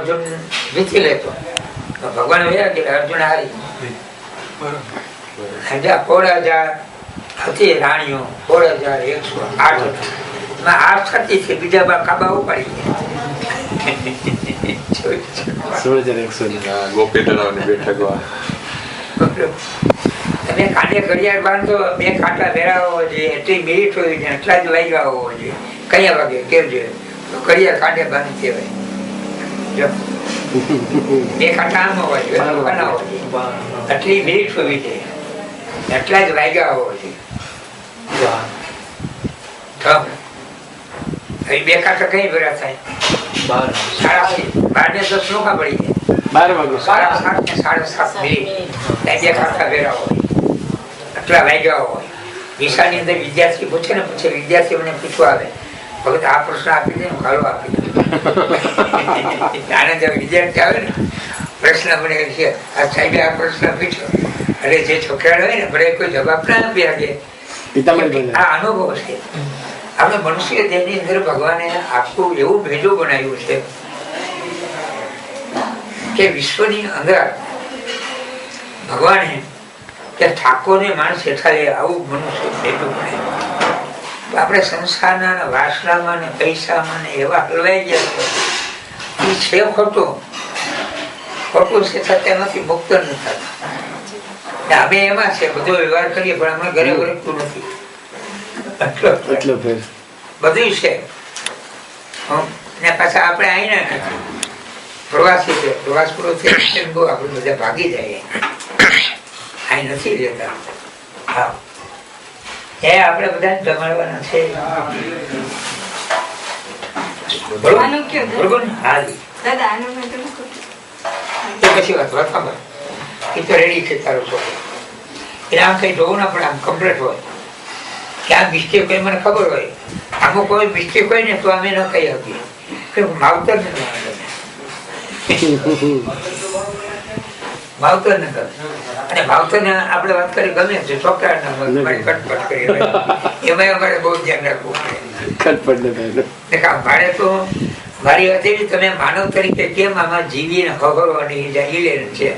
અર્જુન જીતી લેતો. ભગવાન વયા ગયા, અર્જુન હારી. 16,000 હતી રાણીઓ, 16,108 હતી. 8 થતી છે, બીજા કાબા ઉપાડી ગયા. 16,100 ગોપી તળાવની બેઠક. તમે કાંડે ઘડિયાળ બાંધો, 2 કાંટા વેરાવો જોઈએ, એટલી મિનિટ હોવી જોઈએ, એટલા જ વાગ્યા હોવો જોઈએ. કયા વાગે કેવજો તો ઘડિયાળ કાંડે બાંધી કહેવાય. 2 કાંટા આમ હોવા જોઈએ, બનાવવો જોઈએ, એટલી મિનિટ હોવી જોઈએ, એટલા જ વાગ્યા હોવો જોઈએ. 2 કાંટા કઈ ભેરા થાય? 12 ને 10 નોખા પડી જાય. 12 વાગે 7:30 મિનિટ 2 કાંટા વેરા હોય, એટલા વાગ્યા હોય. દિશાની અંદર વિદ્યાર્થી પૂછે ને, પછી વિદ્યાર્થી મને પૂછવા આવે, ભગત આ પ્રશ્ન આપી દે, કાળો આપી દે. આનંદ વિદ્યાર્થી આવે ને, પ્રશ્ન મને છે, આ સાહેબે આ પ્રશ્ન પૂછ્યો, અરે જે છોકરા હોય ને ભલે કોઈ જવાબ ના આપી શકે. આ અનુભવ છે. આપણે મનુષ્ય દેહની અંદર ભગવાને આખું એવું ભેજો બનાવ્યું છે કે વિશ્વની અંદર ભગવાને કે ઠાકોરને માણસ હેઠળ આવું મનુષ્ય ભેટું પડે. આપણે સંસારના વાસનામાં ને પૈસામાં ને એવા હલવાઈ ગયા છે ખોટું છે, છતાં નથી મુક્ત નથી થતા. અમે એમાં છે બધો વ્યવહાર કરીએ પણ અમે ઘરે વરખતું નથી. બધું છે ને પાછા આપણે આઈના નથી. પ્રવાસી છે, પ્રવાસ પૂરો થયો બહુ આપણે બધા ભાગી જાય, અહીં નથી રહેતા. હા, એ આપણે બધા જમાડવાના છે. પછી વાત ખબર એ તો રેડી છે તારો છોકરો. એટલે આમ કઈ જોવું ના પડે, આમ કમ્પ્લીટ હોય કે આ મિસ્ટેક હોય મને ખબર હોય. આમાં કોઈ મિસ્ટેક હોય ને તો અમે ન કહી શકીએ, માવતર ને માવતર ને કરે. અને માવતર ને આપણે વાત કરી ગમે છે, છોકરા કટપટ કરી એમાં અમારે બહુ ધ્યાન રાખવું પડે. મારે તો મારી હતી, તમે માનવ તરીકે કેમ આમાં જીવીને ખબરવાની ઇલેન છે,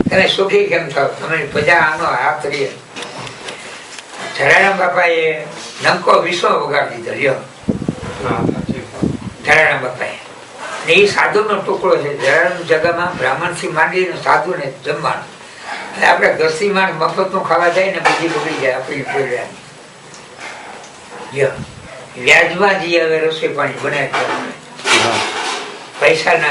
તમે સુખી કેમ થાવ, તમારી પ્રજા આનો હાથ રહીએ. જલારામ બાપા એ નંકો વિશ્વ વગાડી દીધો. જલારામ બાપા એ સાધુ નો ટુકડો છે. જલારામ જગામાં બ્રાહ્મણ થી માંડીને સાધુ ને જમવાનું. એટલે આપણે 10 માણ મફત નું ખાવા જાય ને બધી બગડી જાય આપણી વ્યાજમાં જઈએ હવે રસોઈ પાણી બનાવી પૈસા ના